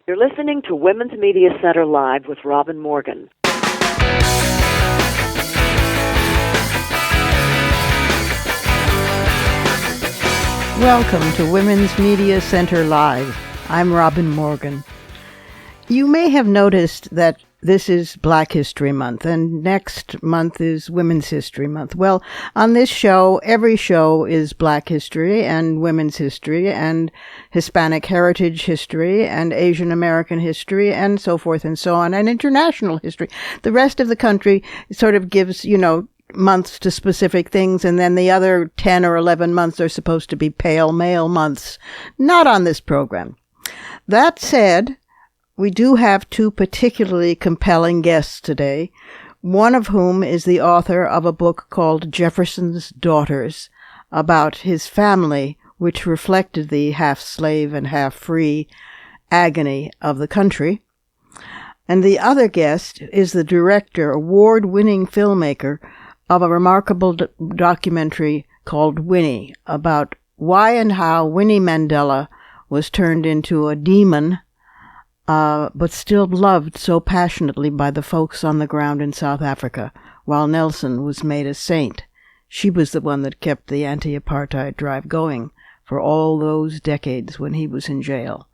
You're listening to Women's Media Center Live with Robin Morgan. Welcome to Women's Media Center Live. I'm Robin Morgan. You may have noticed that this is Black History Month, and next month is Women's History Month. Well, on this show, every show is Black history and women's history and Hispanic heritage history and Asian American history and so forth and so on, and international history. The rest of the country sort of gives, months to specific things, and then the other 10 or 11 months are supposed to be pale male months. Not on this program. That said, we do have two particularly compelling guests today, one of whom is the author of a book called Jefferson's Daughters, about his family, which reflected the half-slave and half-free agony of the country. And the other guest is the director, award-winning filmmaker of a remarkable documentary called Winnie, about why and how Winnie Mandela was turned into a demon, but still loved so passionately by the folks on the ground in South Africa, while Nelson was made a saint. She was the one that kept the anti-apartheid drive going for all those decades when he was in jail.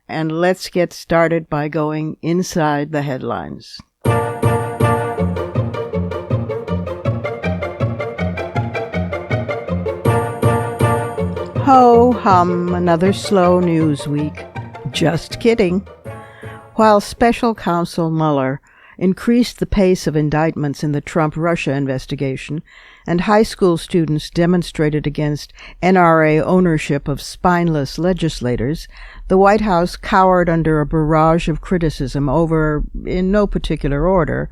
And let's get started by going inside the headlines. Ho-hum, another slow news week. Just kidding. While Special Counsel Mueller increased the pace of indictments in the Trump-Russia investigation, and high school students demonstrated against NRA ownership of spineless legislators, the White House cowered under a barrage of criticism over, in no particular order,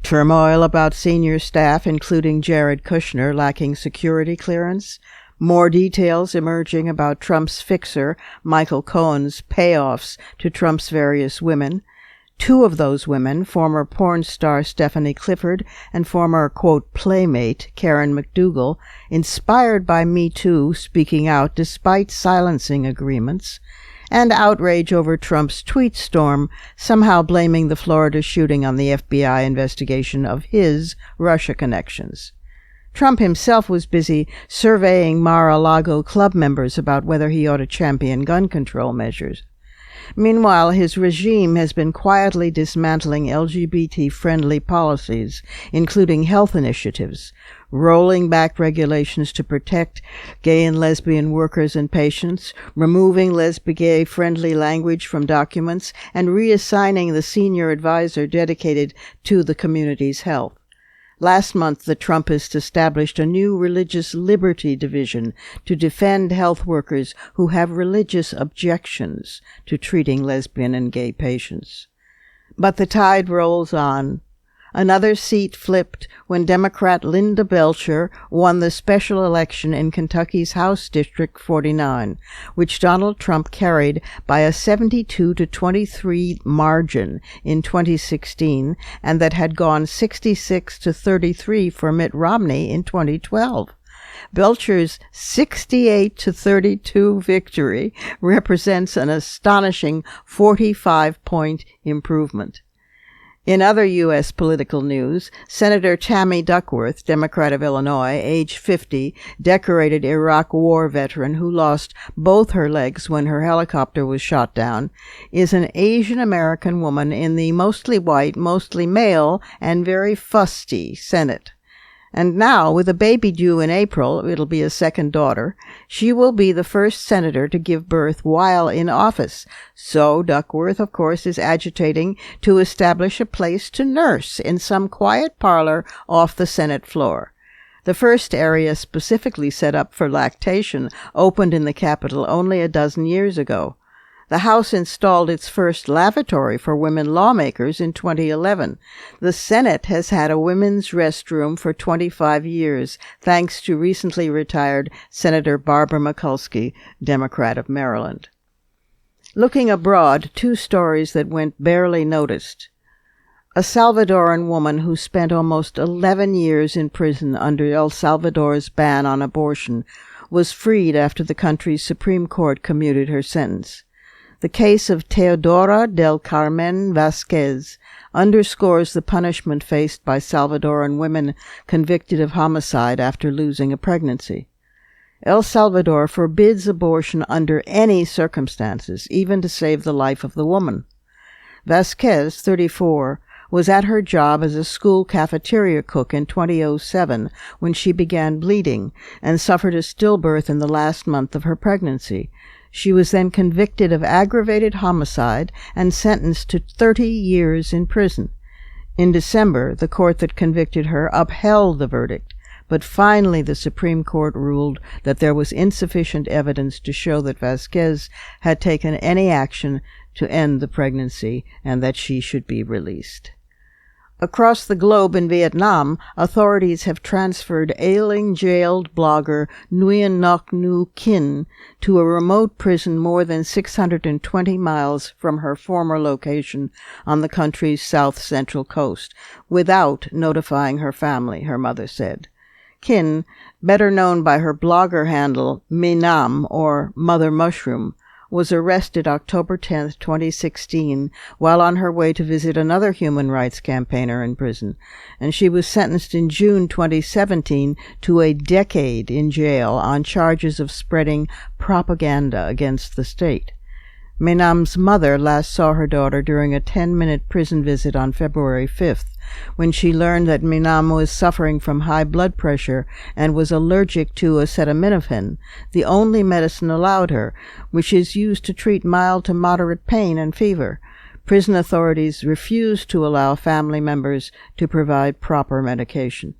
turmoil about senior staff, including Jared Kushner, lacking security clearance, more details emerging about Trump's fixer, Michael Cohen's payoffs to Trump's various women. Two of those women, former porn star Stephanie Clifford and former, quote, Playmate Karen McDougal, inspired by MeToo, speaking out despite silencing agreements, and outrage over Trump's tweet storm, somehow blaming the Florida shooting on the FBI investigation of his Russia connections. Trump himself was busy surveying Mar-a-Lago club members about whether he ought to champion gun control measures. Meanwhile, his regime has been quietly dismantling LGBT-friendly policies, including health initiatives, rolling back regulations to protect gay and lesbian workers and patients, removing lesbian-gay-friendly language from documents, and reassigning the senior advisor dedicated to the community's health. Last month, the Trumpists established a new religious liberty division to defend health workers who have religious objections to treating lesbian and gay patients. But the tide rolls on. Another seat flipped when Democrat Linda Belcher won the special election in Kentucky's House District 49, which Donald Trump carried by a 72-23 margin in 2016, and that had gone 66-33 for Mitt Romney in 2012. Belcher's 68-32 victory represents an astonishing 45-point improvement. In other U.S. political news, Senator Tammy Duckworth, Democrat of Illinois, age 50, decorated Iraq War veteran who lost both her legs when her helicopter was shot down, is an Asian American woman in the mostly white, mostly male, and very fusty Senate. And now, with a baby due in April, it'll be a second daughter, she will be the first senator to give birth while in office. So Duckworth, of course, is agitating to establish a place to nurse in some quiet parlor off the Senate floor. The first area specifically set up for lactation opened in the Capitol only a dozen years ago. The House installed its first lavatory for women lawmakers in 2011. The Senate has had a women's restroom for 25 years, thanks to recently retired Senator Barbara Mikulski, Democrat of Maryland. Looking abroad, two stories that went barely noticed. A Salvadoran woman who spent almost 11 years in prison under El Salvador's ban on abortion was freed after the country's Supreme Court commuted her sentence. The case of Teodora del Carmen Vasquez underscores the punishment faced by Salvadoran women convicted of homicide after losing a pregnancy. El Salvador forbids abortion under any circumstances, even to save the life of the woman. Vasquez, 34, was at her job as a school cafeteria cook in 2007 when she began bleeding and suffered a stillbirth in the last month of her pregnancy. She was then convicted of aggravated homicide and sentenced to 30 years in prison. In December, the court that convicted her upheld the verdict, but finally the Supreme Court ruled that there was insufficient evidence to show that Vasquez had taken any action to end the pregnancy and that she should be released. Across the globe in Vietnam, authorities have transferred ailing jailed blogger Nguyen Ngoc Nhu Kin to a remote prison more than 620 miles from her former location on the country's south-central coast, without notifying her family, her mother said. Kin, better known by her blogger handle Minam, or Mother Mushroom, was arrested October 10, 2016, while on her way to visit another human rights campaigner in prison, and she was sentenced in June 2017 to a decade in jail on charges of spreading propaganda against the state. Menam's mother last saw her daughter during a 10-minute prison visit on February 5th, when she learned that Menam was suffering from high blood pressure and was allergic to acetaminophen, the only medicine allowed her, which is used to treat mild to moderate pain and fever. Prison authorities refused to allow family members to provide proper medication.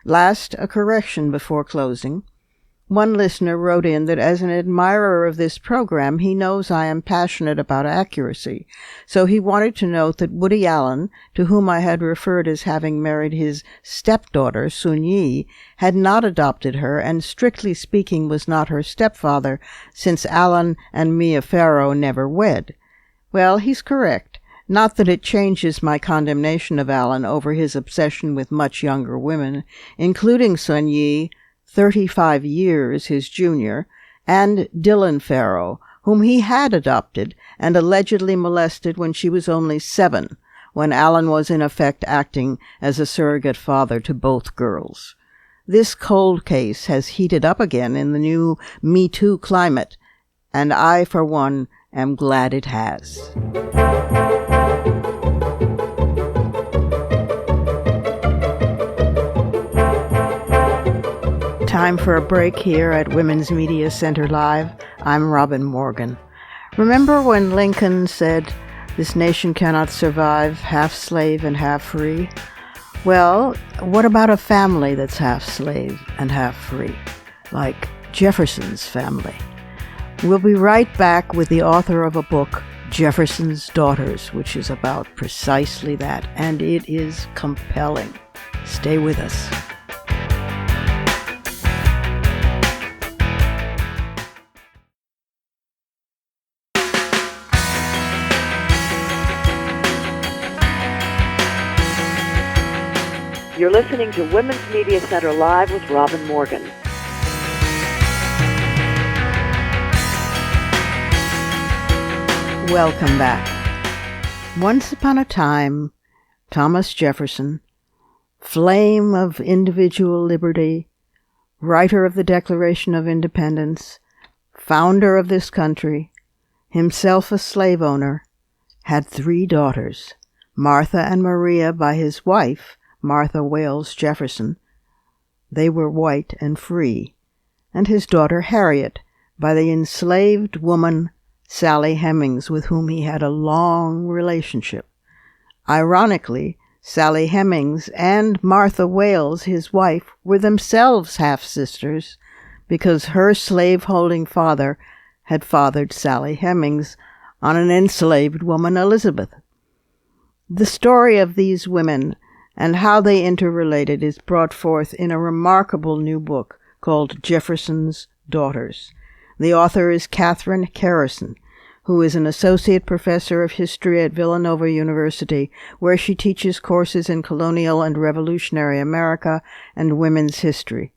Last, a correction before closing. One listener wrote in that as an admirer of this program, he knows I am passionate about accuracy, so he wanted to note that Woody Allen, to whom I had referred as having married his stepdaughter, Sun Yi, had not adopted her and, strictly speaking, was not her stepfather, since Allen and Mia Farrow never wed. Well, he's correct. Not that it changes my condemnation of Allen over his obsession with much younger women, including Sun Yi, 35 years his junior, and Dylan Farrow, whom he had adopted and allegedly molested when she was only 7, when Allen was in effect acting as a surrogate father to both girls. This cold case has heated up again in the new MeToo climate, and I, for one, am glad it has. Time for a break here at Women's Media Center Live. I'm Robin Morgan. Remember when Lincoln said, "This nation cannot survive half slave and half free"? Well, what about a family that's half slave and half free, like Jefferson's family? We'll be right back with the author of a book, Jefferson's Daughters, which is about precisely that, and it is compelling. Stay with us. You're listening to Women's Media Center Live with Robin Morgan. Welcome back. Once upon a time, Thomas Jefferson, flame of individual liberty, writer of the Declaration of Independence, founder of this country, himself a slave owner, had 3 daughters, Martha and Maria by his wife, Martha Wales Jefferson. They were white and free, and his daughter Harriet by the enslaved woman Sally Hemings, with whom he had a long relationship. Ironically, Sally Hemings and Martha Wales, his wife, were themselves half-sisters because her slave-holding father had fathered Sally Hemings on an enslaved woman, Elizabeth. The story of these women and how they interrelated is brought forth in a remarkable new book called Jefferson's Daughters. The author is Catherine Kerrison, who is an associate professor of history at Villanova University, where she teaches courses in colonial and revolutionary America and women's history.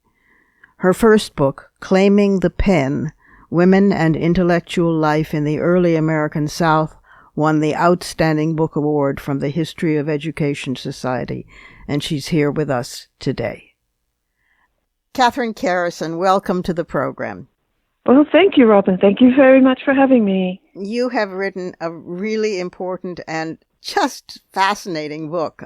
Her first book, Claiming the Pen, Women and Intellectual Life in the Early American South, won the Outstanding Book Award from the History of Education Society, and she's here with us today. Catherine Kerrison, welcome to the program. Well, thank you, Robin. Thank you very much for having me. You have written a really important and just fascinating book.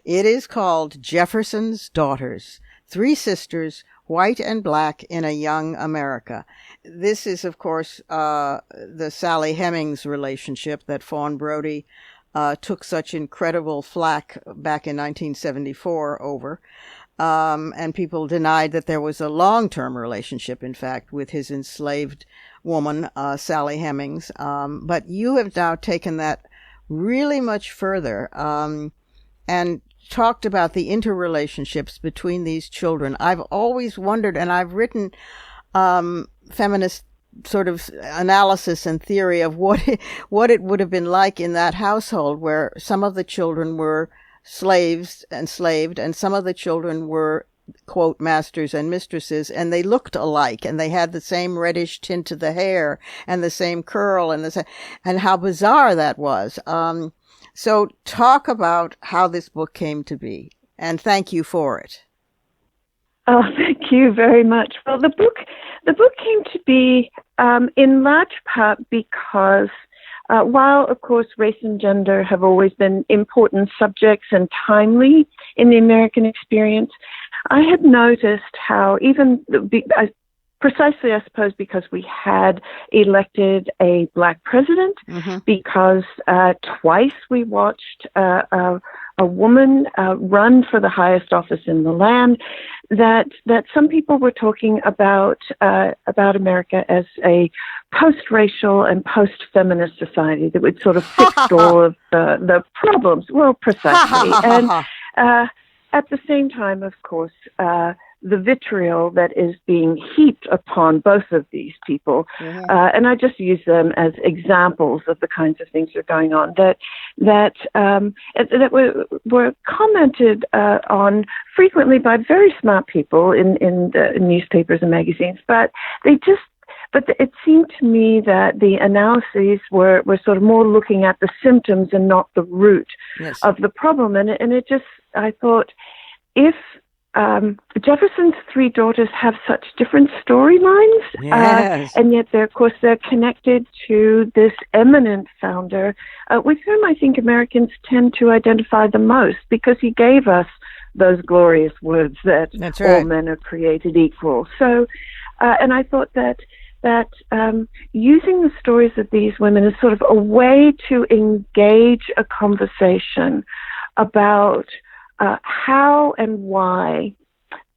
It is called Jefferson's Daughters, Three Sisters, White and Black in a Young America. This is, of course, the Sally Hemings relationship that Fawn Brodie took such incredible flack back in 1974 over. And people denied that there was a long-term relationship, in fact, with his enslaved woman, Sally Hemings. But you have now taken that really much further and talked about the interrelationships between these children. I've always wondered, and I've written feminist sort of analysis and theory of what it would have been like in that household where some of the children were slaves, enslaved, and some of the children were, quote, masters and mistresses, and they looked alike, and they had the same reddish tint to the hair, and the same curl, and how bizarre that was. So talk about how this book came to be, and thank you for it. Oh, thank you very much. Well, the book came to be in large part because while, of course, race and gender have always been important subjects and timely in the American experience, I had noticed how precisely, I suppose, because we had elected a black president, because twice we watched a woman run for the highest office in the land, that some people were talking about America as a post-racial and post-feminist society that would sort of fix all of the problems. Well, precisely. And at the same time, of course, the vitriol that is being heaped upon both of these people, and I just use them as examples of the kinds of things that are going on that were commented on frequently by very smart people in the newspapers and magazines, but it seemed to me that the analyses were sort of more looking at the symptoms and not the root of the problem, and it just, I thought, if Jefferson's three daughters have such different storylines, and yet they're connected to this eminent founder, with whom I think Americans tend to identify the most, because he gave us those glorious words that all men are created equal. So, and I thought that using the stories of these women as sort of a way to engage a conversation about how and why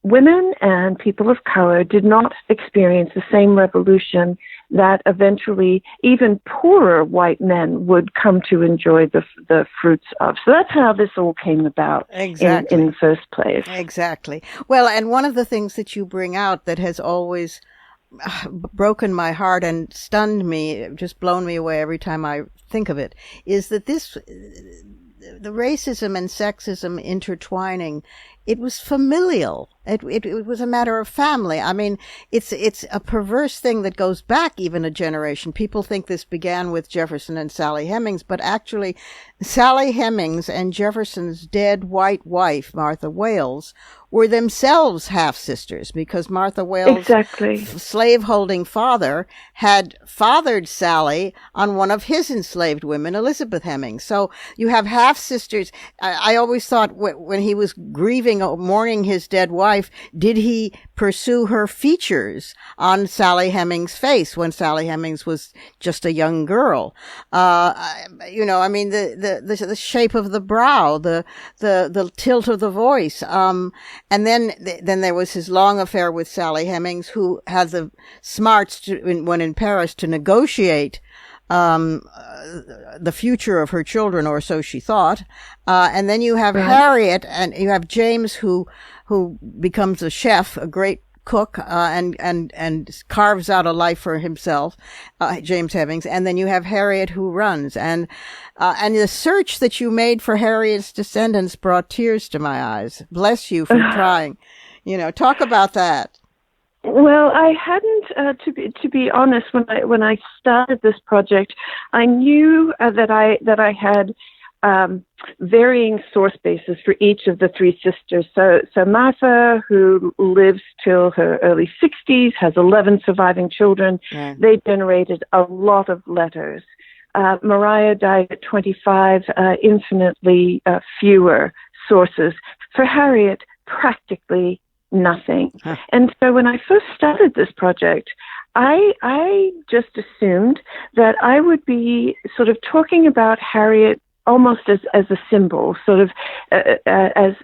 women and people of color did not experience the same revolution that eventually even poorer white men would come to enjoy the fruits of. So that's how this all came about in the first place. Exactly. Well, and one of the things that you bring out that has always broken my heart and stunned me, just blown me away every time I think of it, is that the racism and sexism intertwining, it was familial. It was a matter of family. I mean, it's a perverse thing that goes back even a generation. People think this began with Jefferson and Sally Hemings, but actually Sally Hemings and Jefferson's dead white wife, Martha Wales, were themselves half-sisters, because Martha Wales' slave-holding father had fathered Sally on one of his enslaved women, Elizabeth Hemings. So you have half-sisters. I always thought when he was grieving or mourning his dead wife, did he pursue her features on Sally Hemings' face when Sally Hemings was just a young girl? I mean, the shape of the brow, the tilt of the voice, and then there was his long affair with Sally Hemings, who had the smarts when in Paris to negotiate the future of her children, or so she thought. And then you have Harriet, and you have James, who becomes a chef, a great cook, and carves out a life for himself, James Hemings. And then you have Harriet, who runs. And the search that you made for Harriet's descendants brought tears to my eyes. Bless you for trying. Talk about that. Well, I hadn't. To be honest, when I started this project, I knew that I had varying source bases for each of the three sisters. So Martha, who lives till her early 60s, has 11 surviving children. Yeah. They generated a lot of letters. Mariah died at 25, infinitely fewer sources. For Harriet, practically nothing. Huh. And so when I first started this project, I just assumed that I would be sort of talking about Harriet almost as a symbol, sort of as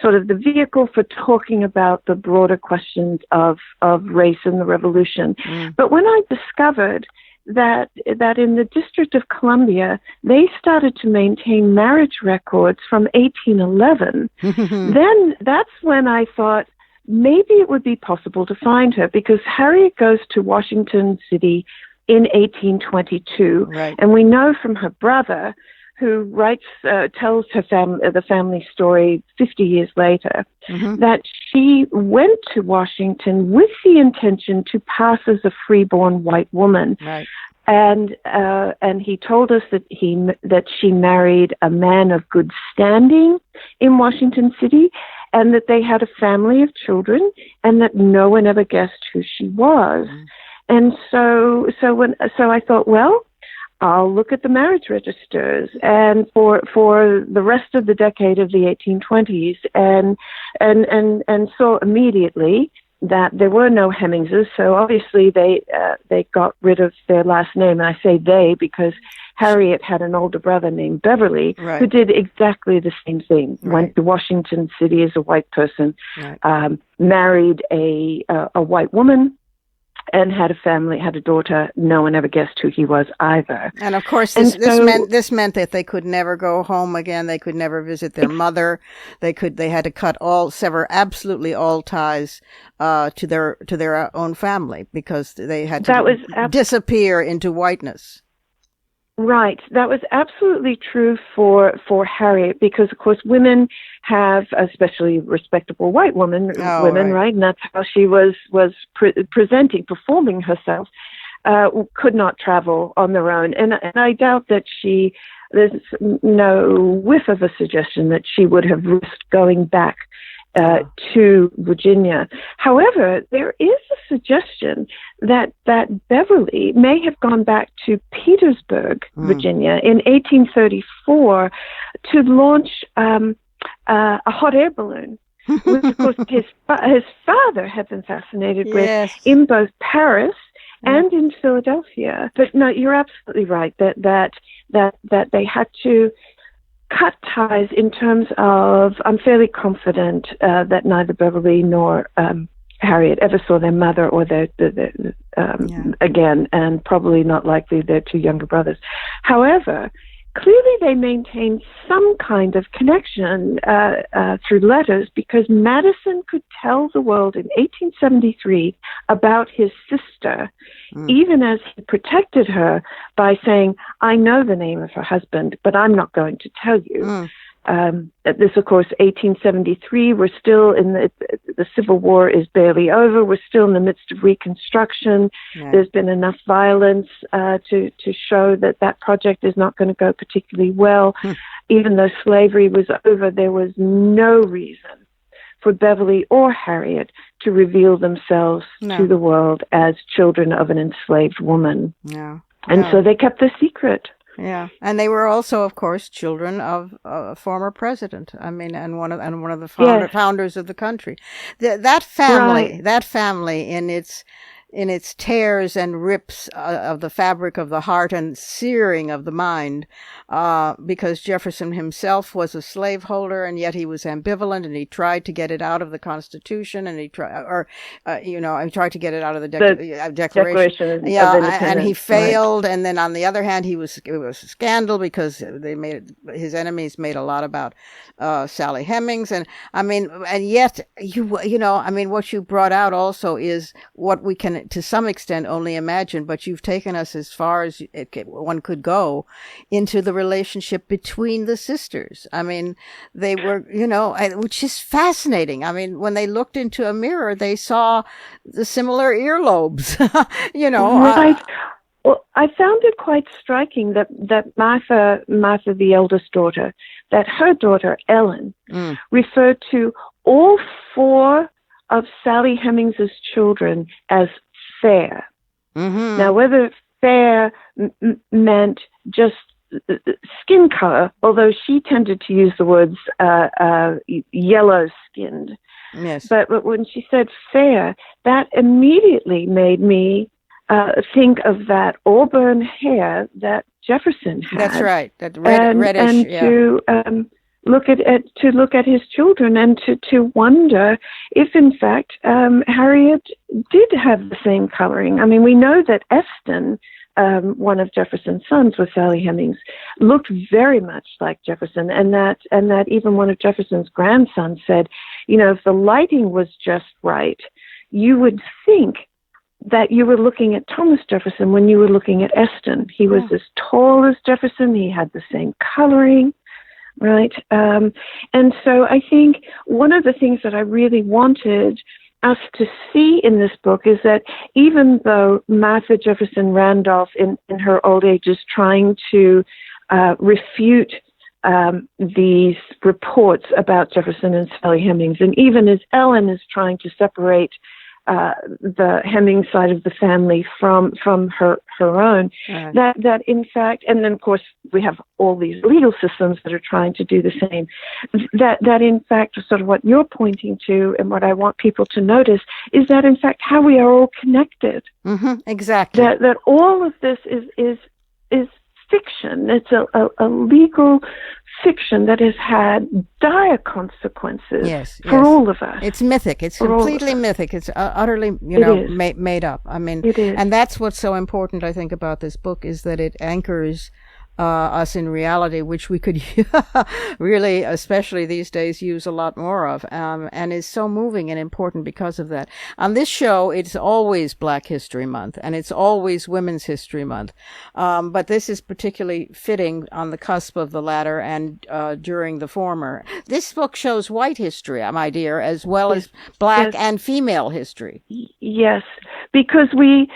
sort of the vehicle for talking about the broader questions of race and the revolution. But when I discovered that in the District of Columbia, they started to maintain marriage records from 1811, then that's when I thought maybe it would be possible to find her, because Harriet goes to Washington City in 1822, right. And we know from her brother, who tells the family story 50 years later, that she went to Washington with the intention to pass as a freeborn white woman. Right. And he told us that she married a man of good standing in Washington City, and that they had a family of children, and that no one ever guessed who she was. And so I thought, well, I'll look at the marriage registers and for the rest of the decade of the 1820s, and saw immediately that there were no Hemmingses. So obviously they got rid of their last name, and I say they because Harriet had an older brother named Beverly, right. who did exactly the same thing. Right. Went to Washington City as a white person, right. Married a white woman, and had a family, had a daughter. No one ever guessed who he was either. And of course, this meant that they could never go home again. They could never visit their mother. They had to sever absolutely all ties to their own family, because they had to disappear into whiteness. Right. That was absolutely true for Harriet, because, of course, women have, especially respectable white women, right? And that's how she was performing herself, could not travel on their own. And I doubt that there's no whiff of a suggestion that she would have risked going back to Virginia. However, there is a suggestion that Beverly may have gone back to Petersburg, Virginia, in 1834 to launch a hot air balloon, which, of course, his father had been fascinated with in both Paris and in Philadelphia. But no, you're absolutely right that they had to cut ties in terms of, I'm fairly confident that neither Beverly nor Harriet ever saw their mother or their again, and probably not likely their two younger brothers. However, clearly they maintained some kind of connection through letters, because Madison could tell the world in 1873 about his sister, even as he protected her by saying, I know the name of her husband, but I'm not going to tell you. This, of course, 1873, we're still in the Civil War is barely over. We're still in the midst of Reconstruction. Yeah. There's been enough violence to show that project is not going to go particularly well. Even though slavery was over, there was no reason for Beverly or Harriet to reveal themselves to the world as children of an enslaved woman. Yeah. And so they kept the secret. Yeah, and they were also, of course, children of a former president. I mean, and one of the founders of the country. That family, in its tears and rips of the fabric of the heart and searing of the mind, because Jefferson himself was a slaveholder, and yet he was ambivalent, and he tried to get it out of the Constitution, and he tried to get it out of the Declaration of and he failed. Right. And then on the other hand, it was a scandal, because his enemies made a lot about Sally Hemings, and yet what you brought out also is what we can can, to some extent, only imagine, but you've taken us as far as one could go into the relationship between the sisters. I mean, they were, which is fascinating. I mean, when they looked into a mirror, they saw the similar earlobes, Right. Well, I found it quite striking that Martha, the eldest daughter, that her daughter, Ellen, referred to all 4 of Sally Hemings's children as fair. Mm-hmm. Now, whether fair meant just skin color, although she tended to use the words yellow-skinned. Yes. But when she said fair, that immediately made me think of that auburn hair that Jefferson had. That's right. That reddish. And to look at his children and to wonder if, in fact, Harriet did have the same coloring. I mean, we know that Eston, one of Jefferson's sons with Sally Hemings, looked very much like Jefferson, and that even one of Jefferson's grandsons said, if the lighting was just right, you would think that you were looking at Thomas Jefferson when you were looking at Eston. He was as tall as Jefferson. He had the same coloring, right? And so I think one of the things that I really wanted us to see in this book is that even though Martha Jefferson Randolph in her old age is trying to refute these reports about Jefferson and Sally Hemings, and even as Ellen is trying to separate the Hemings side of the family from her own, that in fact, and then of course we have all these legal systems that are trying to do the same, that in fact sort of what you're pointing to and what I want people to notice is that in fact how we are all connected. Mm-hmm, exactly. That all of this is fiction. It's a legal fiction that has had dire consequences for all of us. It's mythic. It's completely mythic. It's utterly, made up. I mean, it is. And that's what's so important, I think, about this book is that it anchors us in reality, which we could really, especially these days, use a lot more of, and is so moving and important because of that. On this show, it's always Black History Month, and it's always Women's History Month. But this is particularly fitting on the cusp of the latter and during the former. This book shows white history, my dear, as well as Black and female history. Yes, because we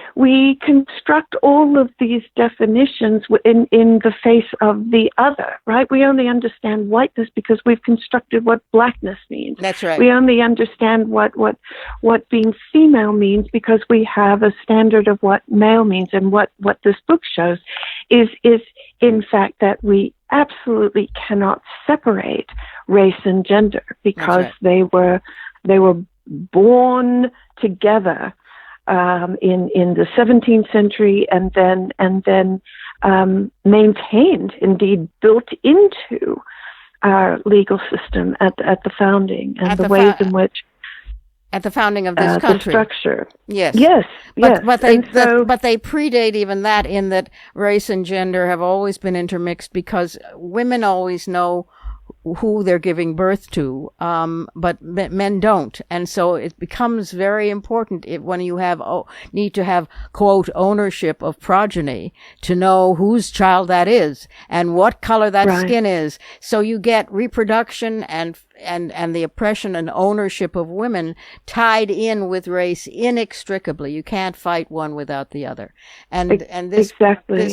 construct all of these definitions in the face of the other, right? We only understand whiteness because we've constructed what blackness means. That's right. We only understand what being female means because we have a standard of what male means. And what this book shows is in fact that we absolutely cannot separate race and gender because they were born together in the 17th century and then maintained, indeed built into our legal system at the founding and the ways in which at the founding of this country. The structure. Yes. But they predate even that in that race and gender have always been intermixed because women always know who they're giving birth to, but men don't. And so it becomes very important when you need to have, quote, ownership of progeny to know whose child that is and what color that skin is. So you get reproduction and the oppression and ownership of women tied in with race inextricably. You can't fight one without the other. And this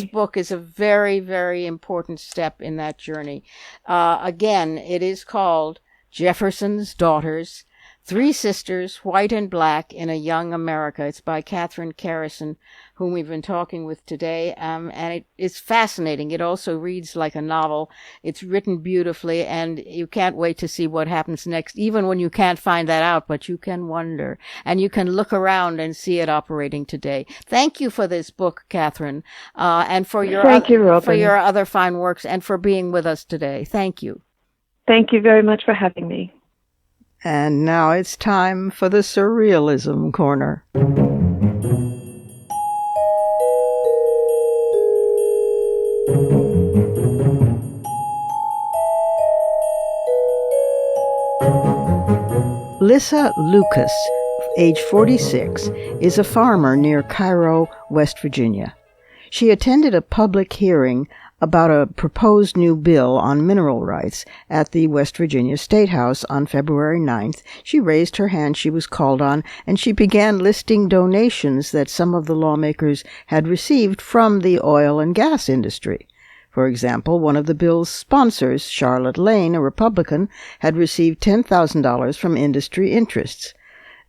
book is a very, very important step in that journey. Again, it is called Jefferson's Daughters, Three Sisters, White and Black in a Young America. It's by Kerrison, whom we've been talking with today. And it is fascinating. It also reads like a novel. It's written beautifully, and you can't wait to see what happens next, even when you can't find that out, but you can wonder. And you can look around and see it operating today. Thank you for this book, Catherine, and for your other fine works, and for being with us today. Thank you. Thank you very much for having me. And now it's time for the Surrealism Corner. Lissa Lucas age 46, is a farmer near Cairo, West Virginia. She attended a public hearing about a proposed new bill on mineral rights at the West Virginia State House on February 9th. She raised her hand, she was called on, and she began listing donations that some of the lawmakers had received from the oil and gas industry. For example, one of the bill's sponsors, Charlotte Lane, a Republican, had received $10,000 from industry interests.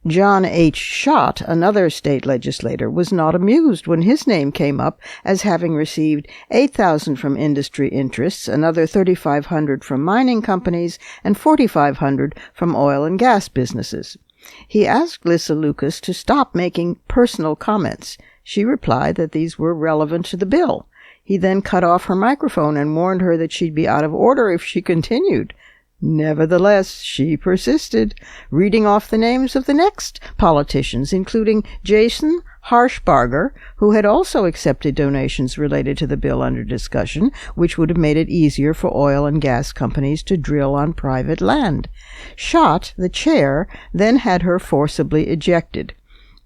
John H. Schott, another state legislator, was not amused when his name came up as having received $8,000 from industry interests, another $3,500 from mining companies, and $4,500 from oil and gas businesses. He asked Lissa Lucas to stop making personal comments. She replied that these were relevant to the bill. He then cut off her microphone and warned her that she'd be out of order if she continued. Nevertheless, she persisted, reading off the names of the next politicians, including Jason Harshbarger, who had also accepted donations related to the bill under discussion, which would have made it easier for oil and gas companies to drill on private land. Schott, the chair, then had her forcibly ejected.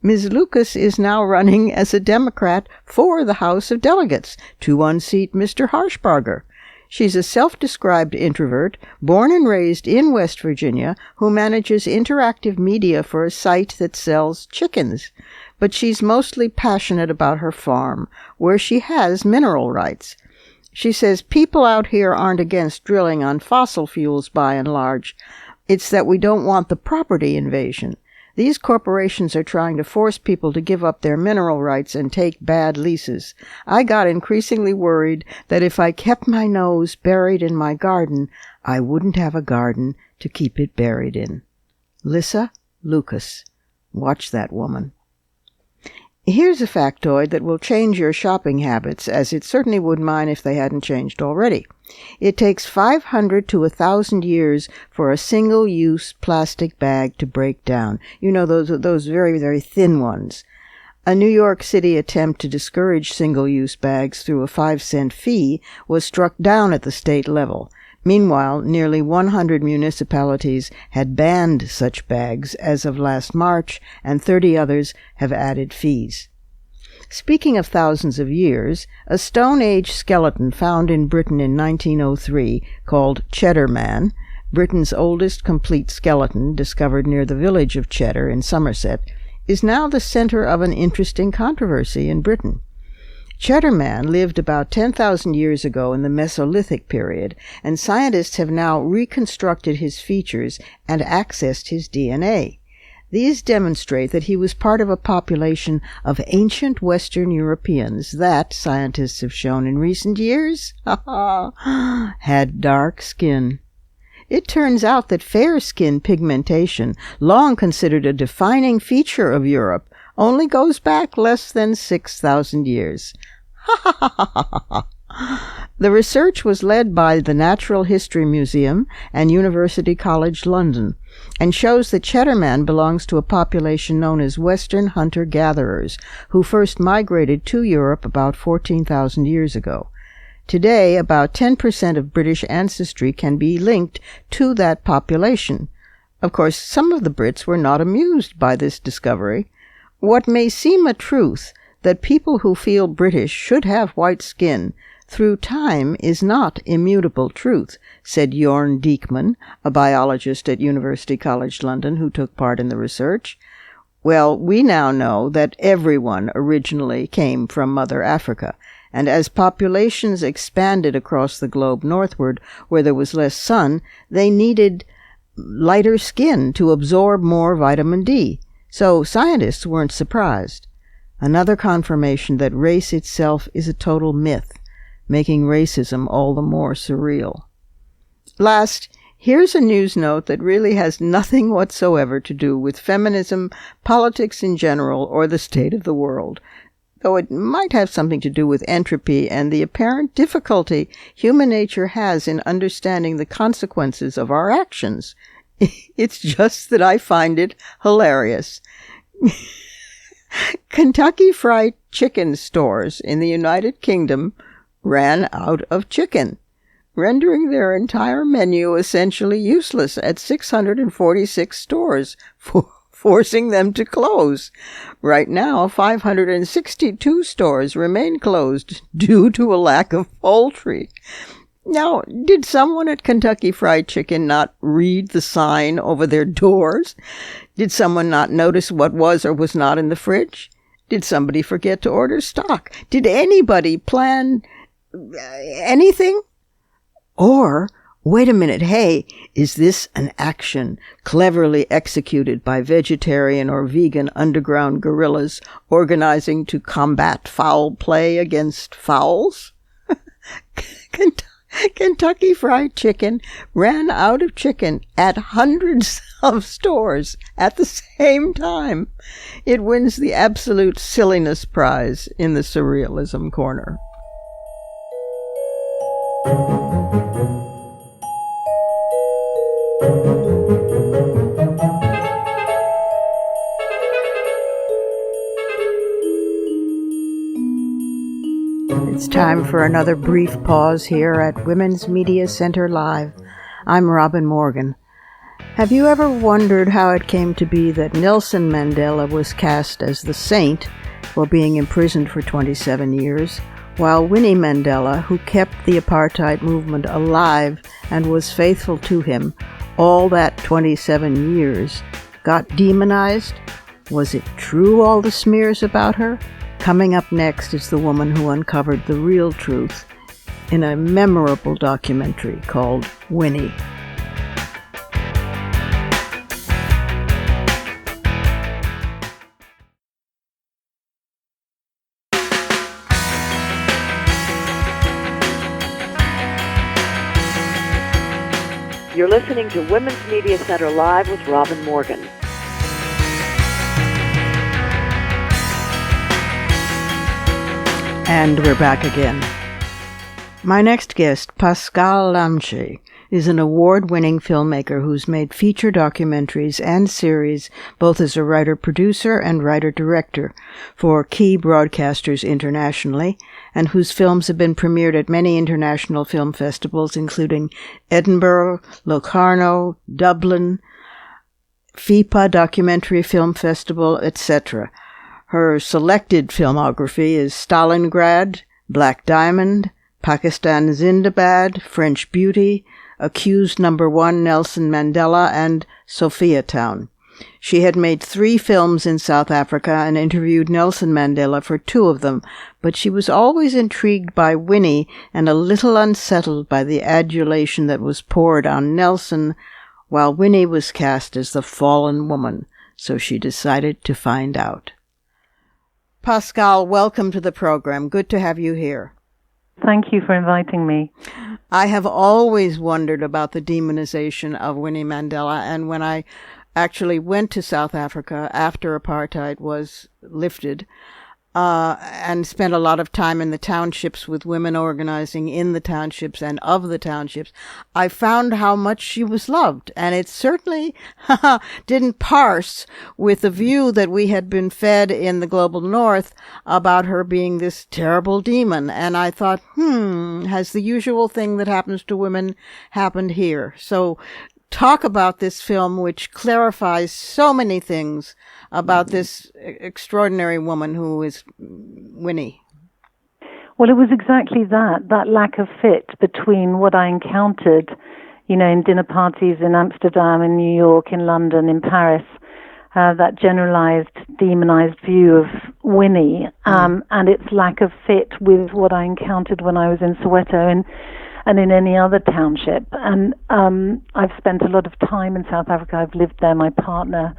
Ms. Lucas is now running as a Democrat for the House of Delegates to unseat Mr. Harshbarger. She's a self-described introvert, born and raised in West Virginia, who manages interactive media for a site that sells chickens. But she's mostly passionate about her farm, where she has mineral rights. She says people out here aren't against drilling on fossil fuels by and large. It's that we don't want the property invasion. These corporations are trying to force people to give up their mineral rights and take bad leases. I got increasingly worried that if I kept my nose buried in my garden, I wouldn't have a garden to keep it buried in. Lissa Lucas. Watch that woman. Here's a factoid that will change your shopping habits, as it certainly would mine if they hadn't changed already. It takes 500 to 1,000 years for a single-use plastic bag to break down. You know, those very, very thin ones. A New York City attempt to discourage single-use bags through a 5-cent fee was struck down at the state level. Meanwhile, nearly 100 municipalities had banned such bags as of last March, and 30 others have added fees. Speaking of thousands of years, a Stone Age skeleton found in Britain in 1903, called Cheddar Man, Britain's oldest complete skeleton, discovered near the village of Cheddar in Somerset, is now the center of an interesting controversy in Britain. Cheddar Man lived about 10,000 years ago in the Mesolithic period, and scientists have now reconstructed his features and accessed his DNA. These demonstrate that he was part of a population of ancient Western Europeans that, scientists have shown in recent years, had dark skin. It turns out that fair skin pigmentation, long considered a defining feature of Europe, only goes back less than 6,000 years. The research was led by the Natural History Museum and University College London, and shows that Cheddar Man belongs to a population known as Western hunter-gatherers, who first migrated to Europe about 14,000 years ago. Today, about 10% of British ancestry can be linked to that population. Of course, some of the Brits were not amused by this discovery. What may seem a truth, that people who feel British should have white skin, through time is not immutable truth, said Jorn Diekman, a biologist at University College London who took part in the research. Well, we now know that everyone originally came from Mother Africa, and as populations expanded across the globe northward, where there was less sun, they needed lighter skin to absorb more vitamin D. So scientists weren't surprised. Another confirmation that race itself is a total myth, making racism all the more surreal. Last, here's a news note that really has nothing whatsoever to do with feminism, politics in general, or the state of the world, though it might have something to do with entropy and the apparent difficulty human nature has in understanding the consequences of our actions. It's just that I find it hilarious. Kentucky Fried Chicken stores in the United Kingdom ran out of chicken, rendering their entire menu essentially useless at 646 stores for forcing them to close. Right now, 562 stores remain closed due to a lack of poultry. Now, did someone at Kentucky Fried Chicken not read the sign over their doors? Did someone not notice what was or was not in the fridge? Did somebody forget to order stock? Did anybody plan anything? Or, wait a minute, hey, is this an action cleverly executed by vegetarian or vegan underground guerrillas organizing to combat foul play against fowls? Kentucky Fried Chicken ran out of chicken at hundreds of stores at the same time. It wins the absolute silliness prize in the surrealism corner. It's time for another brief pause here at Women's Media Center Live. I'm Robin Morgan. Have you ever wondered how it came to be that Nelson Mandela was cast as the saint for being imprisoned for 27 years, while Winnie Mandela, who kept the apartheid movement alive and was faithful to him all that 27 years, got demonized? Was it true, all the smears about her? Coming up next is the woman who uncovered the real truth in a memorable documentary called Winnie. You're listening to Women's Media Center Live with Robin Morgan. And we're back again. My next guest, Pascale Lamche, is an award-winning filmmaker who's made feature documentaries and series both as a writer-producer and writer-director for key broadcasters internationally, and whose films have been premiered at many international film festivals, including Edinburgh, Locarno, Dublin, FIPA Documentary Film Festival, etc. Her selected filmography is Stalingrad, Black Diamond, Pakistan Zindabad, French Beauty, Accused Number 1 Nelson Mandela, and Sophiatown. She had made 3 films in South Africa and interviewed Nelson Mandela for 2 of them, but she was always intrigued by Winnie and a little unsettled by the adulation that was poured on Nelson, while Winnie was cast as the fallen woman, so she decided to find out. Pascale, welcome to the program. Good to have you here. Thank you for inviting me. I have always wondered about the demonization of Winnie Mandela, and when I actually went to South Africa after apartheid was lifted, and spent a lot of time in the townships with women organizing in the townships and of the townships, I found how much she was loved. And it certainly didn't parse with the view that we had been fed in the global north about her being this terrible demon. And I thought, has the usual thing that happens to women happened here? So talk about this film, which clarifies so many things about this extraordinary woman who is Winnie. Well, it was exactly that lack of fit between what I encountered, in dinner parties in Amsterdam, in New York, in London, in Paris, that generalized, demonized view of Winnie, and its lack of fit with what I encountered when I was in Soweto and in any other township. And I've spent a lot of time in South Africa. I've lived there. My partner,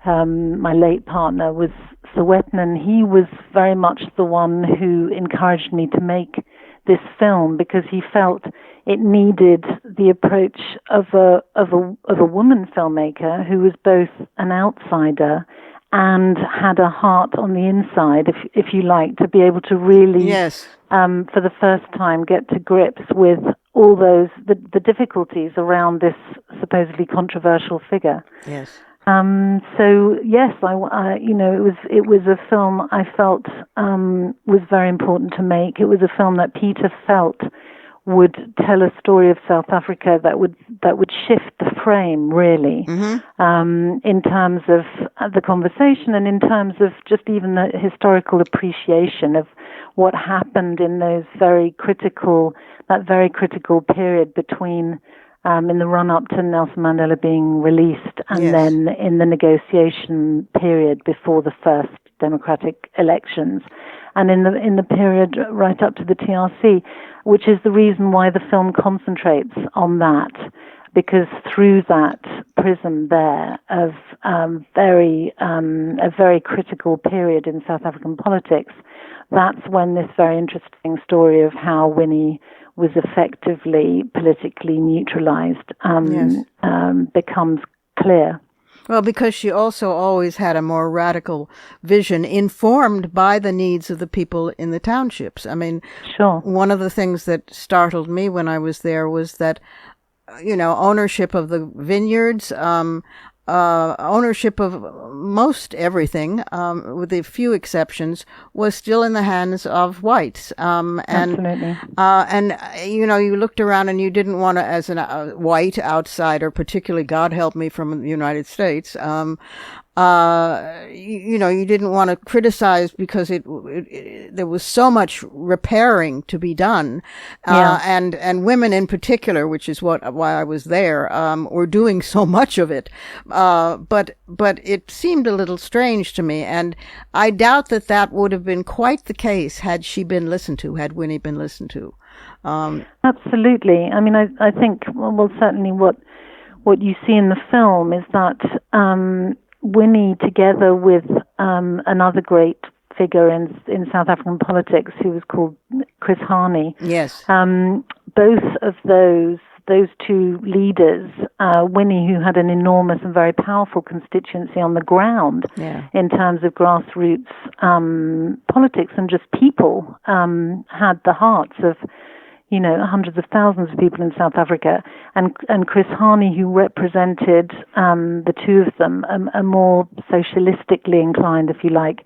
my late partner, was Sowetan, and he was very much the one who encouraged me to make this film, because he felt it needed the approach of a woman filmmaker who was both an outsider and had a heart on the inside, if you like, to be able to really, yes, for the first time, get to grips with all the difficulties around this supposedly controversial figure. Yes. So yes, it was a film I felt was very important to make. It was a film that Peter felt would tell a story of South Africa that would shift the frame, really, in terms of the conversation, and in terms of just even the historical appreciation of what happened in that very critical period between in the run-up to Nelson Mandela being released, and then in the negotiation period before the first democratic elections, and in the period right up to the TRC, which is the reason why the film concentrates on that, because through that prism there of a very critical period in South African politics, that's when this very interesting story of how Winnie was effectively politically neutralized becomes clear. Well, because she also always had a more radical vision informed by the needs of the people in the townships. I mean, sure. One of the things that startled me when I was there was that, ownership of the vineyards, ownership of most everything, with a few exceptions, was still in the hands of whites. Absolutely. And you looked around and you didn't want to, as a white outsider, particularly, God help me, from the United States, you didn't want to criticize because there was so much repairing to be done, and women in particular, which is why I was there, were doing so much of it. But it seemed a little strange to me, and I doubt that would have been quite the case had she been listened to, had Winnie been listened to. Absolutely. I mean, I think certainly what you see in the film is that Winnie, together with another great figure in South African politics, who was called Chris Hani. Yes. Both of those two leaders, Winnie, who had an enormous and very powerful constituency on the ground in terms of grassroots politics and just people, had the hearts of hundreds of thousands of people in South Africa, and Chris Hani, who represented the two of them, a more socialistically inclined, if you like,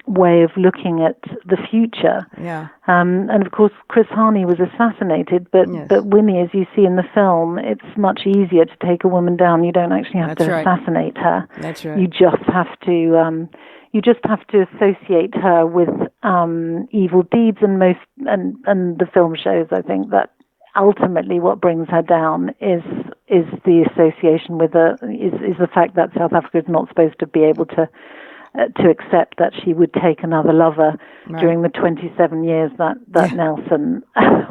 way of looking at the future. Yeah. And of course, Chris Hani was assassinated, but Winnie, as you see in the film, it's much easier to take a woman down. You don't actually have to assassinate her. That's right. You just have to. You just have to associate her with evil deeds, and the film shows, I think, that ultimately what brings her down is the association with is the fact that South Africa is not supposed to be able to accept that she would take another lover during the 27 years that Nelson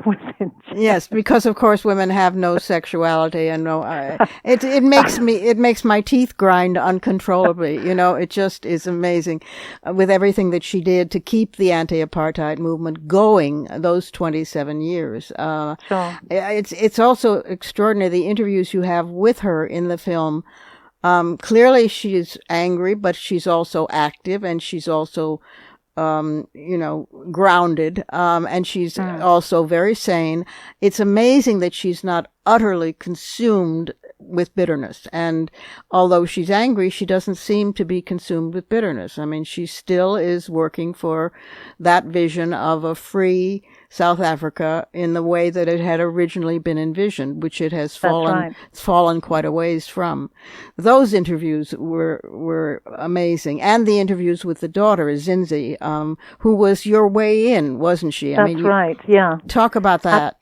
was in jail. Yes, because of course women have no sexuality and no. It makes my teeth grind uncontrollably. It just is amazing, with everything that she did to keep the anti-apartheid movement going those 27 years. Sure. It's also extraordinary the interviews you have with her in the film. Clearly she's angry, but she's also active, and she's also, grounded, and she's also very sane. It's amazing that she's not utterly consumed with bitterness. And although she's angry, she doesn't seem to be consumed with bitterness. I mean, she still is working for that vision of a free South Africa in the way that it had originally been envisioned, which it has fallen quite a ways from. Those interviews were amazing. And the interviews with the daughter, Zinzi, who was your way in, wasn't she? That's right, yeah. Talk about that.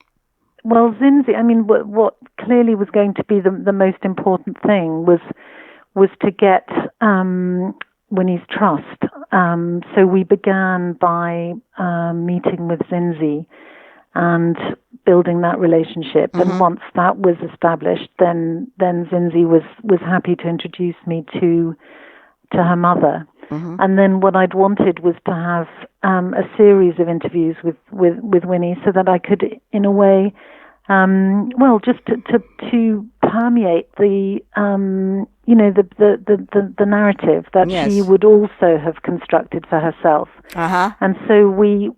Well, Zinzi, I mean, what clearly was going to be the most important thing was to get Winnie's trust. So we began by meeting with Zinzi and building that relationship. Mm-hmm. And once that was established, then Zinzi was happy to introduce me to her mother. Mm-hmm. And then what I'd wanted was to have a series of interviews with Winnie, so that I could, in a way, just to permeate the narrative that she would also have constructed for herself. Uh-huh. And so we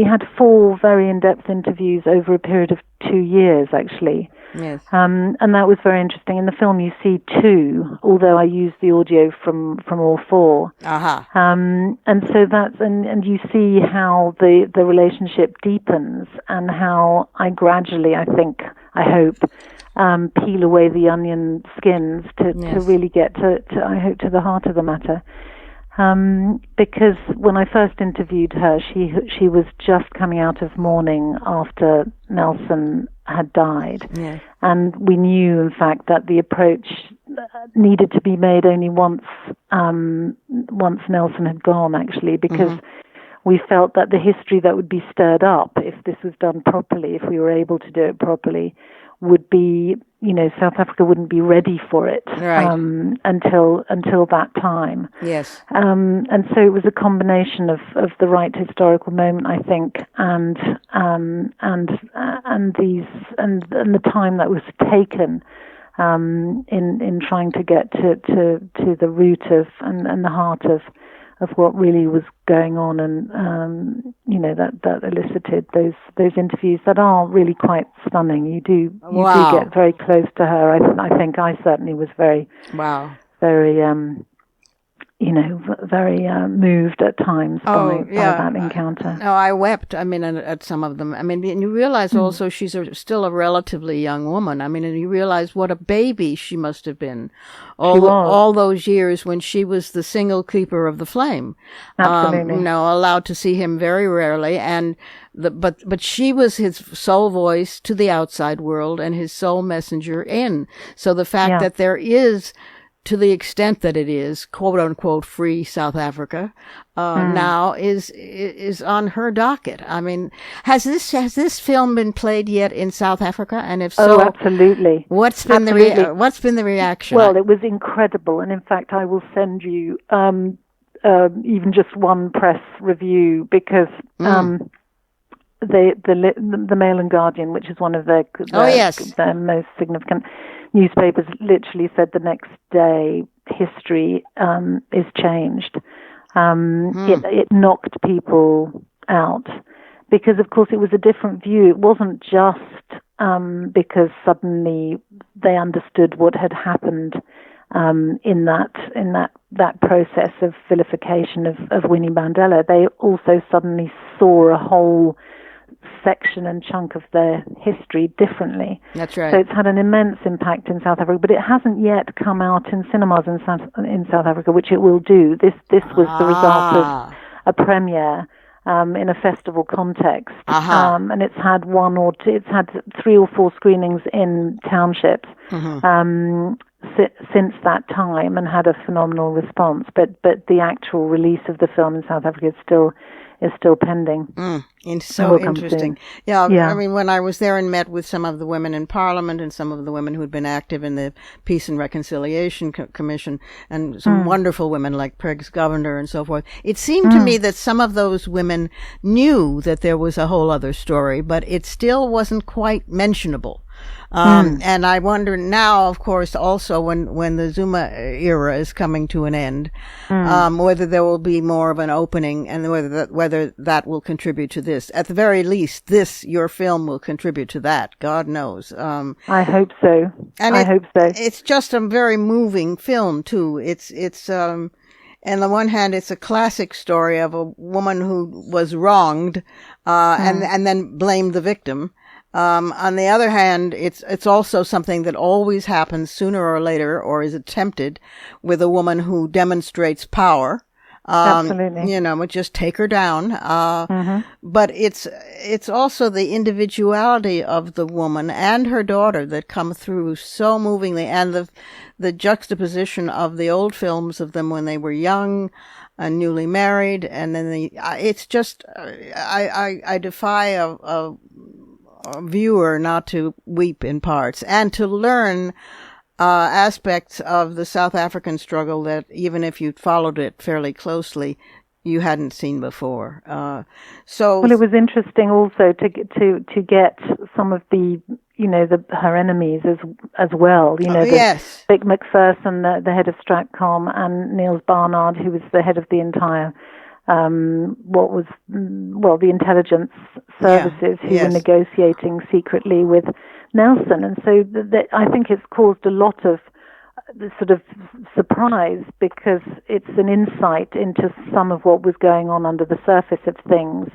had 4 very in-depth interviews over a period of 2 years, actually. Yes. And that was very interesting. In the film, you see 2, although I used the audio from all 4. Uh-huh. And so and you see how the relationship deepens, and how I gradually, I think, I hope, peel away the onion skins to really get to I hope to the heart of the matter. Because when I first interviewed her, she was just coming out of mourning after Nelson had died, and we knew, in fact, that the approach needed to be made only once Nelson had gone, actually, because we felt that the history that would be stirred up if this was done properly, if we were able to do it properly, would be, South Africa wouldn't be ready for it until that time. Yes. And so it was a combination of the right historical moment, I think, and the time that was taken in trying to get to the root of and the heart of what really was going on, and that elicited those interviews that are really quite stunning. You do get very close to her. I think I certainly was very very moved at times by that encounter. No, I wept. At some of them. And you realize also she's still a relatively young woman. And you realize what a baby she must have been all those years when she was the single keeper of the flame. Absolutely. Allowed to see him very rarely, and but she was his sole voice to the outside world and his sole messenger in. So the fact that there is, to the extent that it is, quote unquote, free South Africa, now is on her docket. Has this film been played yet in South Africa? And if so, absolutely. What's been the reaction? Well, it was incredible, and in fact, I will send you even just one press review, because the Mail and Guardian, which is one of their most significant newspapers, literally said the next day history is changed. It knocked people out because, of course, it was a different view. It wasn't just because suddenly they understood what had happened in that process of vilification of Winnie Mandela. They also suddenly saw a whole section and chunk of their history differently. That's right. So it's had an immense impact in South Africa, but it hasn't yet come out in cinemas in South Africa, which it will do. This was the result of a premiere in a festival context, and it's had it's had 3 or 4 screenings in townships since that time, and had a phenomenal response. But the actual release of the film in South Africa is still pending. It's so interesting. Yeah. When I was there and met with some of the women in Parliament and some of the women who had been active in the Peace and Reconciliation Commission, and some wonderful women like Peg's Governor and so forth, it seemed to me that some of those women knew that there was a whole other story, but it still wasn't quite mentionable. And I wonder now, of course, also when the Zuma era is coming to an end, whether there will be more of an opening, and whether that will contribute to this. At the very least, your film will contribute to that. God knows. I hope so. I hope so. It's just a very moving film too. It's on the one hand, it's a classic story of a woman who was wronged, and then blamed the victim. On the other hand, it's also something that always happens sooner or later, or is attempted, with a woman who demonstrates power. Absolutely. Just take her down. But it's also the individuality of the woman and her daughter that come through so movingly, and the juxtaposition of the old films of them when they were young and newly married, and then it's just, I defy a viewer not to weep in parts, and to learn aspects of the South African struggle that, even if you followed it fairly closely, you hadn't seen before. Well, it was interesting also to get some of the her enemies as well. Yes. Vic McPherson, the head of Stratcom, and Niels Barnard, who was the head of the entire the intelligence services who were negotiating secretly with Nelson. And so I think it's caused a lot of sort of surprise, because it's an insight into some of what was going on under the surface of things.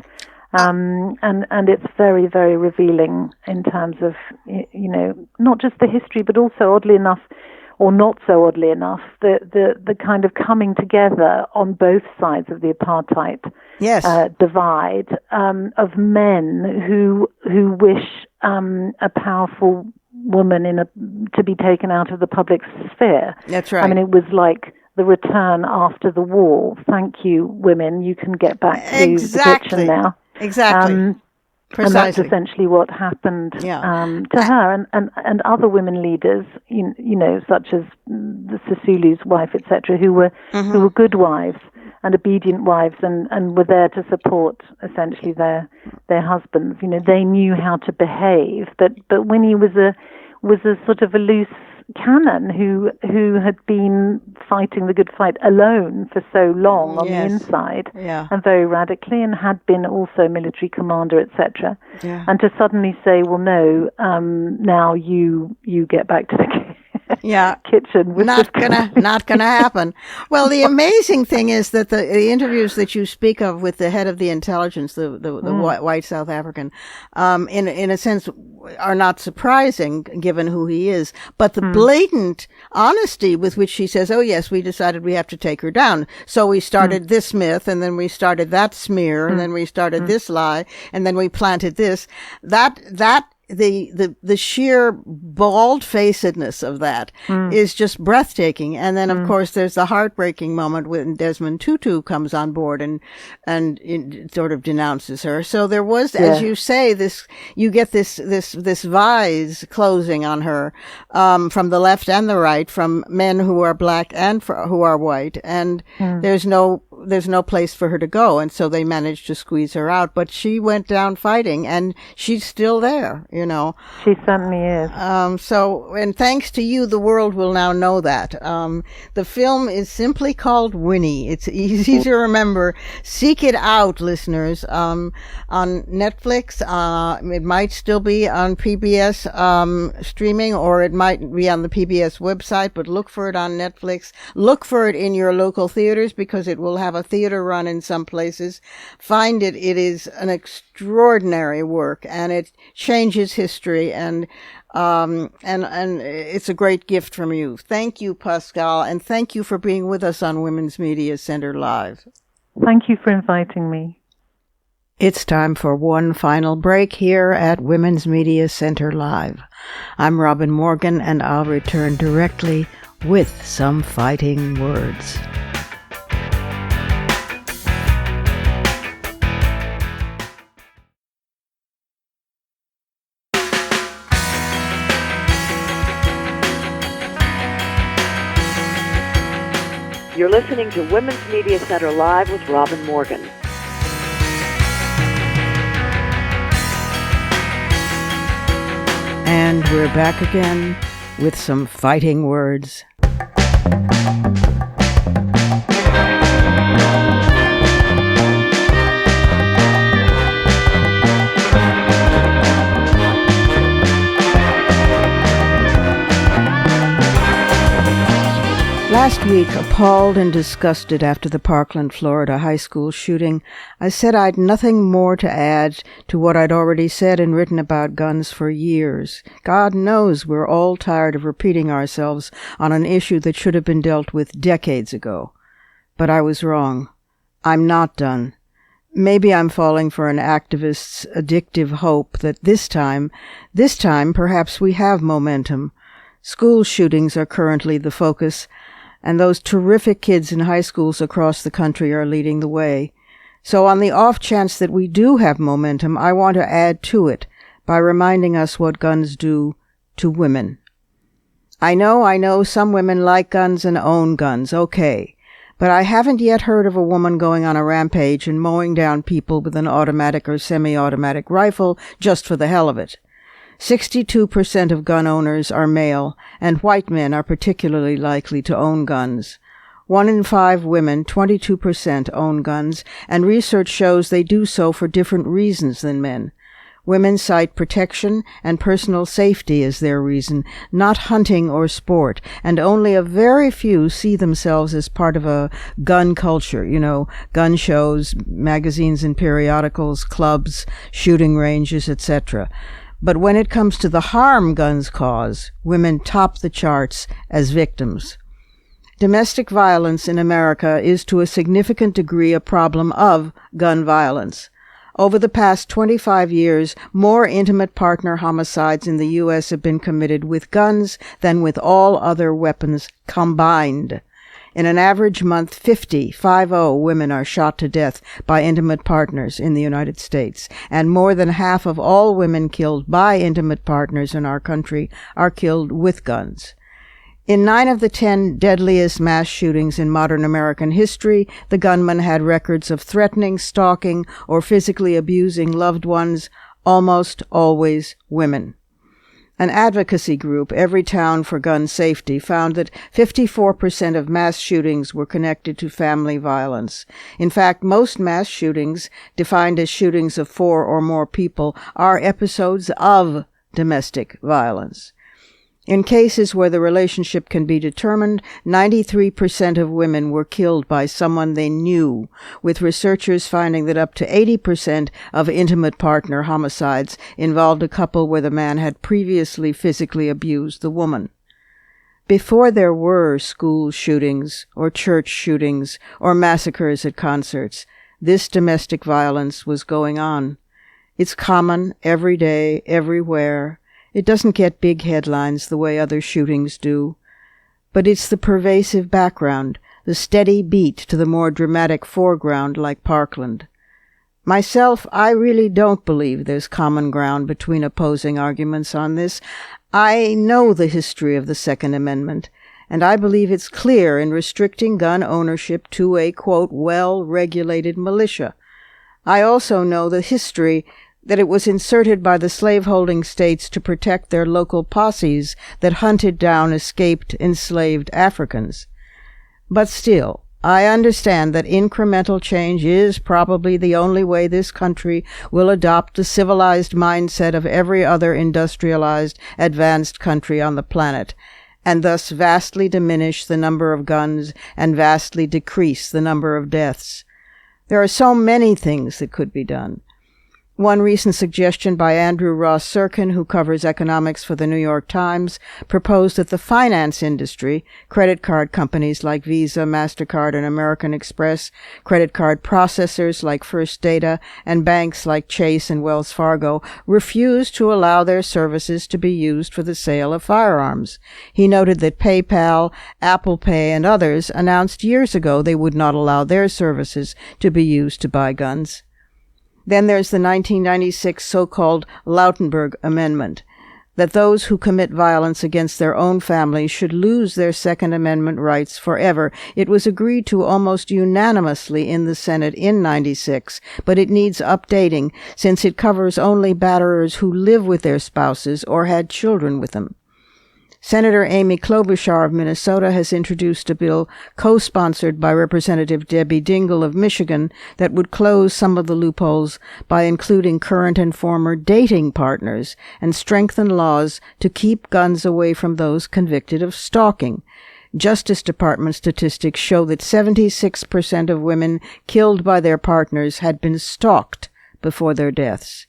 And it's very, very revealing in terms of, not just the history, but also, oddly enough, or not so oddly enough, the kind of coming together on both sides of the apartheid divide of men who wish a powerful woman to be taken out of the public sphere. That's right. I mean, it was like the return after the war. Thank you, women. You can get back to the kitchen now. Exactly. And that's essentially what happened to her and other women leaders, such as the Sisulu's wife, etc., who were good wives and obedient wives and were there to support essentially their husbands. They knew how to behave. But Winnie was a sort of a loose cannon who had been fighting the good fight alone for so long on the inside and very radically, and had been also military commander, etc. And to suddenly say, well, no, now you get back to the kitchen. Not gonna happen. Well, the amazing thing is that the interviews that you speak of with the head of the intelligence, the white South African, in a sense, are not surprising given who he is, but the blatant honesty with which he says, "Oh yes, we decided we have to take her down. So we started this myth, and then we started that smear, and then we started this lie, and then we planted this." The sheer bald-facedness of that is just breathtaking. And then, of course, there's the heartbreaking moment when Desmond Tutu comes on board and sort of denounces her. So there was, as you say, you get this vise closing on her, from the left and the right, from men who are black and who are white. And there's no place for her to go. And so they managed to squeeze her out, but she went down fighting, and she's still there. She certainly is. And thanks to you, the world will now know that. The film is simply called Winnie. It's easy to remember. Seek it out, listeners, on Netflix. It might still be on PBS streaming, or it might be on the PBS website, but look for it on Netflix. Look for it in your local theaters, because it will have a theater run in some places. Find it. It is an extraordinary work, and it changes history, and it's a great gift from you. Thank you, Pascale, and thank you for being with us on Women's Media Center Live. Thank you for inviting me. It's time for one final break here at Women's Media Center Live. I'm Robin Morgan, and I'll return directly with some fighting words. You're listening to Women's Media Center Live with Robin Morgan. And we're back again with some fighting words. Last week, appalled and disgusted after the Parkland, Florida high school shooting, I said I'd nothing more to add to what I'd already said and written about guns for years. God knows we're all tired of repeating ourselves on an issue that should have been dealt with decades ago. But I was wrong. I'm not done. Maybe I'm falling for an activist's addictive hope that this time, perhaps we have momentum. School shootings are currently the focus, and those terrific kids in high schools across the country are leading the way. So on the off chance that we do have momentum, I want to add to it by reminding us what guns do to women. I know some women like guns and own guns, okay, but I haven't yet heard of a woman going on a rampage and mowing down people with an automatic or semi-automatic rifle just for the hell of it. 62% of gun owners are male, and white men are particularly likely to own guns. 1 in 5 women, 22%, own guns, and research shows they do so for different reasons than men. Women cite protection and personal safety as their reason, not hunting or sport, and only a very few see themselves as part of a gun culture, gun shows, magazines and periodicals, clubs, shooting ranges, etc. But when it comes to the harm guns cause, women top the charts as victims. Domestic violence in America is to a significant degree a problem of gun violence. Over the past 25 years, more intimate partner homicides in the U.S. have been committed with guns than with all other weapons combined. In an average month, 50 women are shot to death by intimate partners in the United States, and more than half of all women killed by intimate partners in our country are killed with guns. In 9 of the 10 deadliest mass shootings in modern American history, the gunman had records of threatening, stalking, or physically abusing loved ones, almost always women. An advocacy group, Every Town for Gun Safety, found that 54% of mass shootings were connected to family violence. In fact, most mass shootings, defined as shootings of 4 or more people, are episodes of domestic violence. In cases where the relationship can be determined, 93% of women were killed by someone they knew, with researchers finding that up to 80% of intimate partner homicides involved a couple where the man had previously physically abused the woman. Before there were school shootings or church shootings or massacres at concerts, this domestic violence was going on. It's common, every day, everywhere. It doesn't get big headlines the way other shootings do, but it's the pervasive background, the steady beat to the more dramatic foreground like Parkland. Myself, I really don't believe there's common ground between opposing arguments on this. I know the history of the Second Amendment, and I believe it's clear in restricting gun ownership to a, quote, well-regulated militia. I also know the history that it was inserted by the slaveholding states to protect their local posses that hunted down escaped enslaved Africans. But still, I understand that incremental change is probably the only way this country will adopt the civilized mindset of every other industrialized, advanced country on the planet, and thus vastly diminish the number of guns and vastly decrease the number of deaths. There are so many things that could be done. One recent suggestion by Andrew Ross Sorkin, who covers economics for the New York Times, proposed that the finance industry, credit card companies like Visa, MasterCard, and American Express, credit card processors like First Data, and banks like Chase and Wells Fargo, refuse to allow their services to be used for the sale of firearms. He noted that PayPal, Apple Pay, and others announced years ago they would not allow their services to be used to buy guns. Then there's the 1996 so-called Lautenberg Amendment, that those who commit violence against their own families should lose their Second Amendment rights forever. It was agreed to almost unanimously in the Senate in 96, but it needs updating since it covers only batterers who live with their spouses or had children with them. Senator Amy Klobuchar of Minnesota has introduced a bill co-sponsored by Representative Debbie Dingell of Michigan that would close some of the loopholes by including current and former dating partners and strengthen laws to keep guns away from those convicted of stalking. Justice Department statistics show that 76% of women killed by their partners had been stalked before their deaths.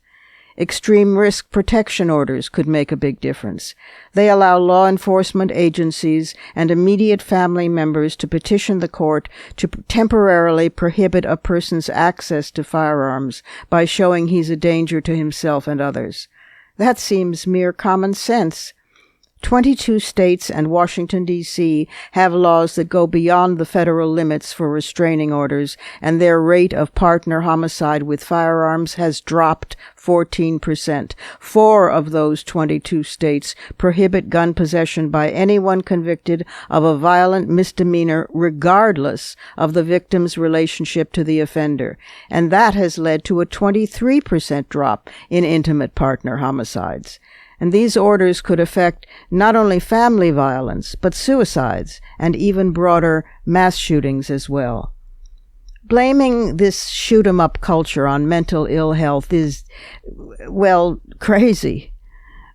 Extreme risk protection orders could make a big difference. They allow law enforcement agencies and immediate family members to petition the court to temporarily prohibit a person's access to firearms by showing he's a danger to himself and others. That seems mere common sense. 22 states and Washington, D.C. have laws that go beyond the federal limits for restraining orders, and their rate of partner homicide with firearms has dropped 14%. 4 of those 22 states prohibit gun possession by anyone convicted of a violent misdemeanor regardless of the victim's relationship to the offender, and that has led to a 23% drop in intimate partner homicides. And these orders could affect not only family violence, but suicides and even broader mass shootings as well. Blaming this shoot-'em-up culture on mental ill health is, well, crazy.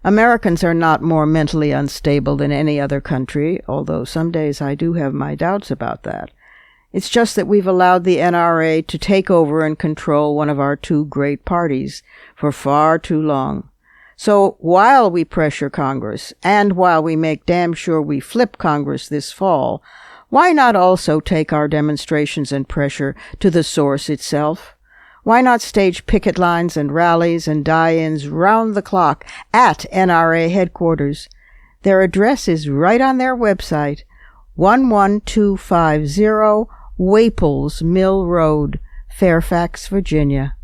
Americans are not more mentally unstable than any other country, although some days I do have my doubts about that. It's just that we've allowed the NRA to take over and control one of our two great parties for far too long. So while we pressure Congress, and while we make damn sure we flip Congress this fall, why not also take our demonstrations and pressure to the source itself? Why not stage picket lines and rallies and die-ins round the clock at NRA headquarters? Their address is right on their website, 11250 Waples Mill Road, Fairfax, Virginia.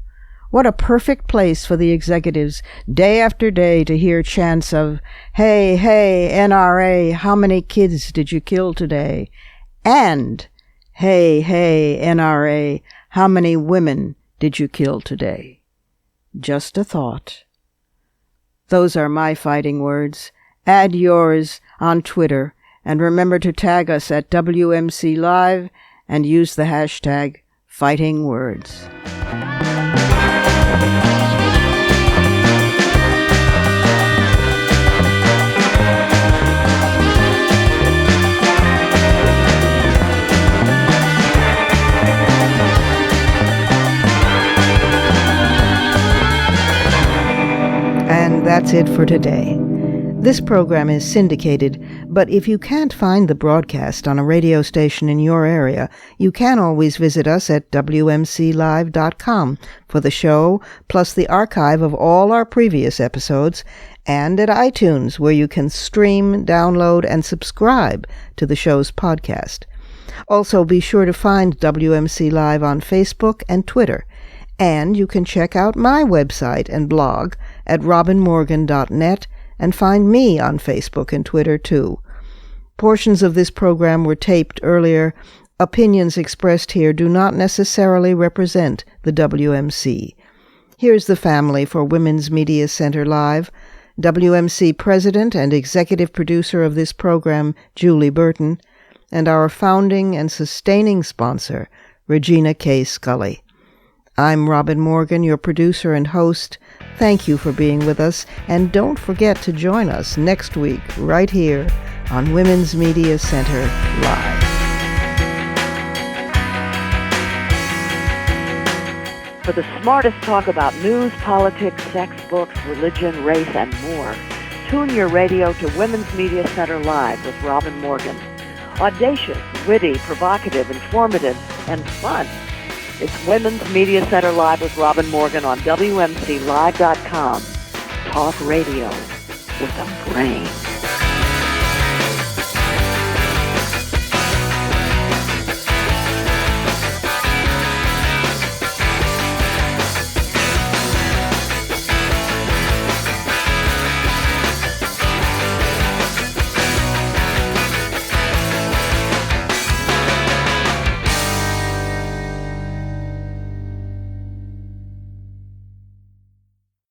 What a perfect place for the executives, day after day, to hear chants of, "Hey, hey, NRA, how many kids did you kill today?" And, "Hey, hey, NRA, how many women did you kill today?" Just a thought. Those are my fighting words. Add yours on Twitter, and remember to tag us at WMC Live and use the hashtag #FightingWords. And that's it for today. This program is syndicated, but if you can't find the broadcast on a radio station in your area, you can always visit us at WMCLive.com for the show, plus the archive of all our previous episodes, and at iTunes, where you can stream, download, and subscribe to the show's podcast. Also, be sure to find WMC Live on Facebook and Twitter. And you can check out my website and blog at robinmorgan.net and find me on Facebook and Twitter, too. Portions of this program were taped earlier. Opinions expressed here do not necessarily represent the WMC. Here's the family for Women's Media Center Live. WMC President and Executive Producer of this program, Julie Burton, and our founding and sustaining sponsor, Regina K. Scully. I'm Robin Morgan, your producer and host. Thank you for being with us, and don't forget to join us next week right here on Women's Media Center Live. For the smartest talk about news, politics, sex, books, religion, race, and more, tune your radio to Women's Media Center Live with Robin Morgan. Audacious, witty, provocative, informative, and fun. It's Women's Media Center Live with Robin Morgan on WMCLive.com. Talk radio with a brain.